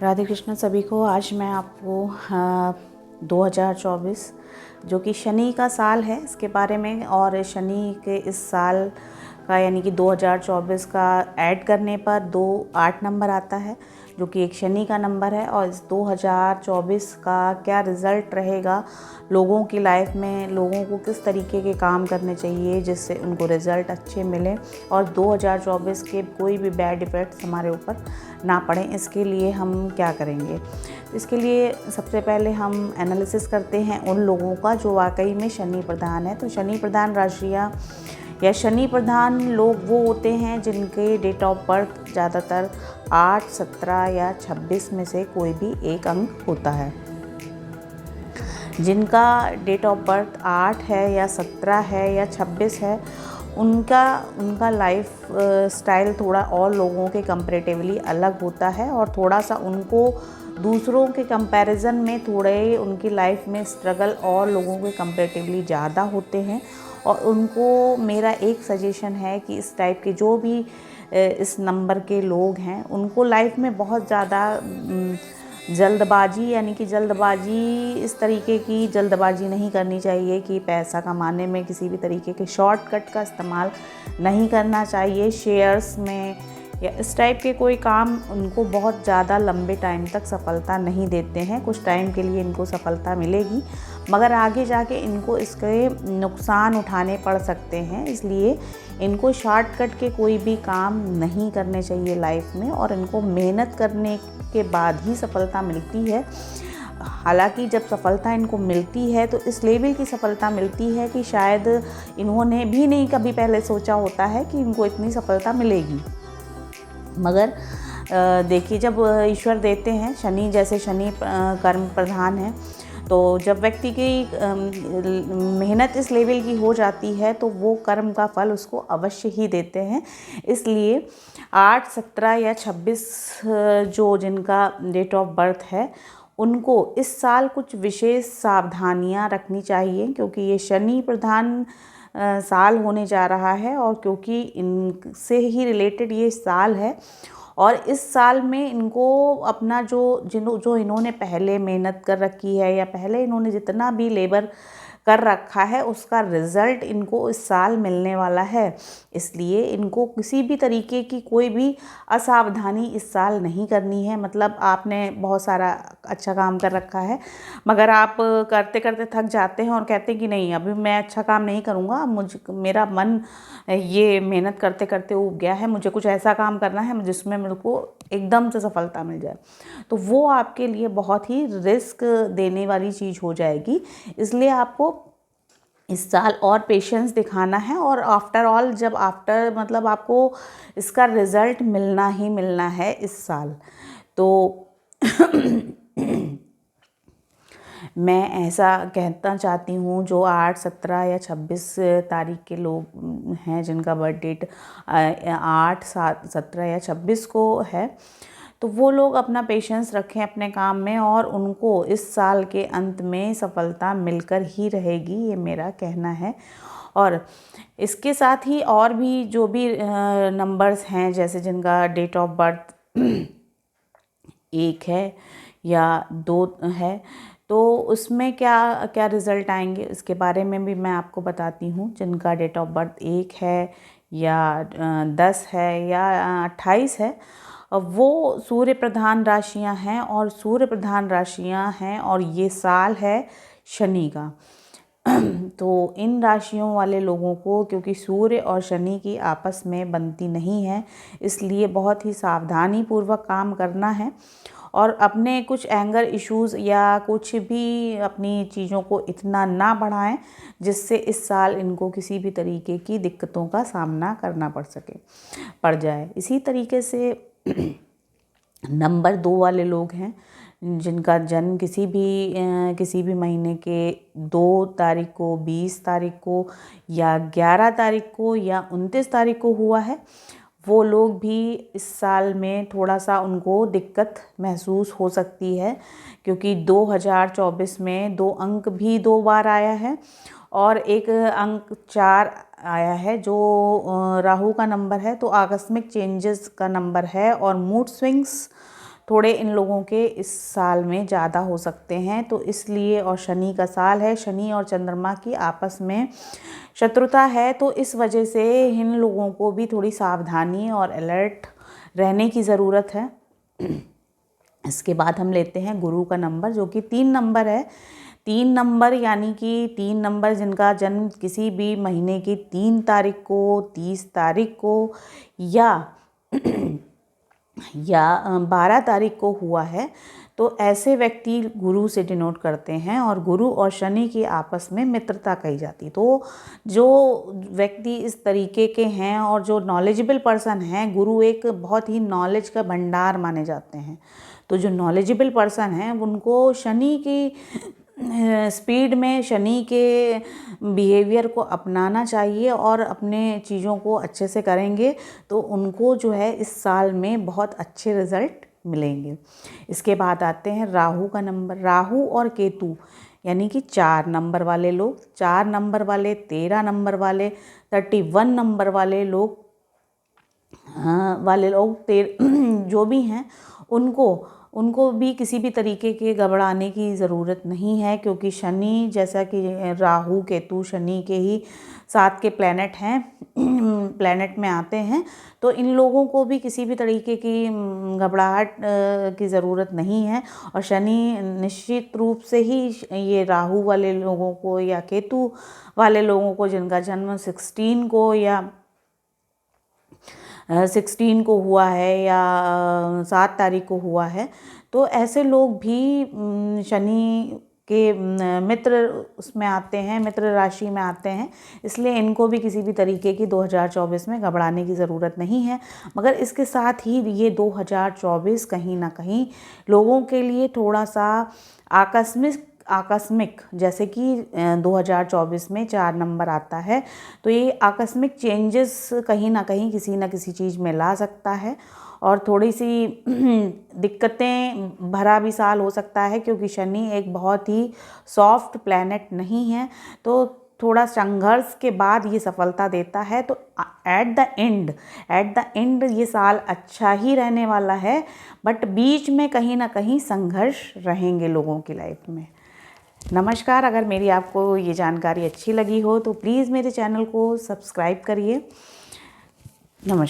राधे कृष्ण सभी को। आज मैं आपको 2024 जो कि शनि का साल है इसके बारे में, और शनि के इस साल का यानी कि 2024 का ऐड करने पर 28 नंबर आता है जो कि एक शनि का नंबर है। और इस 2024 का क्या रिज़ल्ट रहेगा लोगों की लाइफ में, लोगों को किस तरीके के काम करने चाहिए जिससे उनको रिज़ल्ट अच्छे मिलें और 2024 के कोई भी बैड इफ़ेक्ट्स हमारे ऊपर ना पड़ें, इसके लिए हम क्या करेंगे। इसके लिए सबसे पहले हम एनालिसिस करते हैं उन लोगों का जो वाकई में शनि प्रधान है। तो शनि प्रधान राशियाँ या शनि प्रधान लोग वो होते हैं जिनके डेट ऑफ बर्थ ज़्यादातर 8, 17 या 26 में से कोई भी एक अंक होता है। जिनका डेट ऑफ बर्थ 8 है या 17 है या 26 है, उनका लाइफ स्टाइल थोड़ा और लोगों के कंपैरेटिवली अलग होता है और थोड़ा सा उनको दूसरों के कंपैरिजन में थोड़े उनकी लाइफ में स्ट्रगल और लोगों के कंपैरेटिवली ज़्यादा होते हैं। और उनको मेरा एक सजेशन है कि इस टाइप के जो भी इस नंबर के लोग हैं उनको लाइफ में बहुत ज़्यादा जल्दबाजी यानी कि जल्दबाजी इस तरीके की जल्दबाजी नहीं करनी चाहिए कि पैसा कमाने में किसी भी तरीके के शॉर्टकट का इस्तेमाल नहीं करना चाहिए। शेयर्स में या इस टाइप के कोई काम उनको बहुत ज़्यादा लंबे टाइम तक सफलता नहीं देते हैं। कुछ टाइम के लिए इनको सफलता मिलेगी मगर आगे जाके इनको इसके नुकसान उठाने पड़ सकते हैं, इसलिए इनको शॉर्टकट के कोई भी काम नहीं करने चाहिए लाइफ में और इनको मेहनत करने के बाद ही सफलता मिलती है। हालांकि जब सफलता इनको मिलती है तो इस लेवल की सफलता मिलती है कि शायद इन्होंने भी नहीं कभी पहले सोचा होता है कि इनको इतनी सफलता मिलेगी। मगर देखिए, जब ईश्वर देते हैं, शनि जैसे शनि कर्म प्रधान है, तो जब व्यक्ति की मेहनत इस लेवल की हो जाती है तो वो कर्म का फल उसको अवश्य ही देते हैं। इसलिए 8, 17 या 26 जो जिनका डेट ऑफ बर्थ है उनको इस साल कुछ विशेष सावधानियां रखनी चाहिए, क्योंकि ये शनि प्रधान साल होने जा रहा है और क्योंकि इनसे ही रिलेटेड ये साल है। और इस साल में इनको अपना जो इन्होंने पहले मेहनत कर रखी है या पहले इन्होंने जितना भी लेबर कर रखा है उसका रिज़ल्ट इनको इस साल मिलने वाला है। इसलिए इनको किसी भी तरीके की कोई भी असावधानी इस साल नहीं करनी है। मतलब आपने बहुत सारा अच्छा काम कर रखा है मगर आप करते करते थक जाते हैं और कहते हैं कि नहीं, अभी मैं अच्छा काम नहीं करूँगा, मेरा मन ये मेहनत करते करते ऊब गया है, मुझे कुछ ऐसा काम करना है जिसमें मेरे को एकदम से सफलता मिल जाए। तो वो आपके लिए बहुत ही रिस्क देने वाली चीज़ हो जाएगी। इसलिए आपको इस साल और पेशेंस दिखाना है और आफ्टर ऑल मतलब आपको इसका रिज़ल्ट मिलना ही मिलना है इस साल। तो मैं ऐसा कहना चाहती हूँ, जो 8, 17 या 26 तारीख के लोग हैं जिनका बर्थ डेट 8, 7, 17 या 26 को है, तो वो लोग अपना पेशेंस रखें अपने काम में और उनको इस साल के अंत में सफलता मिलकर ही रहेगी, ये मेरा कहना है। और इसके साथ ही और भी जो भी नंबर्स हैं, जैसे जिनका डेट ऑफ बर्थ 1 है या 2 है, तो उसमें क्या क्या रिज़ल्ट आएंगे इसके बारे में भी मैं आपको बताती हूँ। जिनका डेट ऑफ बर्थ 1 है या 10 है या 28 है, वो सूर्य प्रधान राशियाँ हैं और सूर्य प्रधान राशियाँ हैं और ये साल है शनि का। तो इन राशियों वाले लोगों को, क्योंकि सूर्य और शनि की आपस में बनती नहीं है, इसलिए बहुत ही सावधानी पूर्वक काम करना है और अपने कुछ एंगर इश्यूज़ या कुछ भी अपनी चीज़ों को इतना ना बढ़ाएं जिससे इस साल इनको किसी भी तरीके की दिक्कतों का सामना करना पड़ जाए। इसी तरीके से नंबर 2 वाले लोग हैं जिनका जन्म किसी भी महीने के 2 तारीख को, 20 तारीख को या 11 तारीख को या 29 तारीख को हुआ है, वो लोग भी इस साल में थोड़ा सा उनको दिक्कत महसूस हो सकती है, क्योंकि 2024 में 2 अंक भी 2 बार आया है और एक अंक 4 आया है जो राहु का नंबर है। तो आकस्मिक चेंजेस का नंबर है और मूड स्विंग्स थोड़े इन लोगों के इस साल में ज़्यादा हो सकते हैं। तो इसलिए, और शनि का साल है, शनि और चंद्रमा की आपस में शत्रुता है, तो इस वजह से इन लोगों को भी थोड़ी सावधानी और अलर्ट रहने की ज़रूरत है। इसके बाद हम लेते हैं गुरु का नंबर, जो कि 3 नंबर है। 3 नंबर यानी कि 3 नंबर जिनका जन्म किसी भी महीने की 3 तारीख को, 30 तारीख को या 12 तारीख को हुआ है, तो ऐसे व्यक्ति गुरु से डिनोट करते हैं, और गुरु और शनि की आपस में मित्रता कही जाती है। तो जो व्यक्ति इस तरीके के हैं और जो नॉलेजेबल पर्सन हैं, गुरु एक बहुत ही नॉलेज का भंडार माने जाते हैं। तो जो नॉलेजेबल पर्सन हैं उनको शनि की स्पीड में, शनि के बिहेवियर को अपनाना चाहिए, और अपने चीज़ों को अच्छे से करेंगे तो उनको जो है इस साल में बहुत अच्छे रिज़ल्ट मिलेंगे। इसके बाद आते हैं राहु का नंबर। राहु और केतु यानी कि 4 नंबर वाले लोग, 4 नंबर वाले, 13 नंबर वाले, 31 नंबर वाले लोग, जो भी हैं उनको भी किसी भी तरीके के घबराने की ज़रूरत नहीं है, क्योंकि शनि, जैसा कि राहु केतु शनि के ही साथ के प्लैनेट हैं, प्लैनेट में आते हैं, तो इन लोगों को भी किसी भी तरीके की घबराहट की ज़रूरत नहीं है। और शनि निश्चित रूप से ही ये राहु वाले लोगों को या केतु वाले लोगों को, जिनका जन्म 16 को या 16 को हुआ है या 7 तारीख को हुआ है, तो ऐसे लोग भी शनि के मित्र उसमें आते हैं, मित्र राशि में आते हैं, इसलिए इनको भी किसी भी तरीके की 2024 में घबराने की ज़रूरत नहीं है। मगर इसके साथ ही ये 2024 कहीं ना कहीं लोगों के लिए थोड़ा सा आकस्मिक, जैसे कि 2024 में 4 नंबर आता है, तो ये आकस्मिक चेंजेस कहीं ना कहीं किसी न किसी चीज़ में ला सकता है, और थोड़ी सी दिक्कतें भरा भी साल हो सकता है, क्योंकि शनि एक बहुत ही सॉफ्ट प्लैनेट नहीं है, तो थोड़ा संघर्ष के बाद ये सफलता देता है। तो एट द एंड ये साल अच्छा ही रहने वाला है, बट बीच में कहीं ना कहीं संघर्ष रहेंगे लोगों की लाइफ में। नमस्कार, अगर मेरी आपको ये जानकारी अच्छी लगी हो तो प्लीज़ मेरे चैनल को सब्सक्राइब करिए। नमस्कार।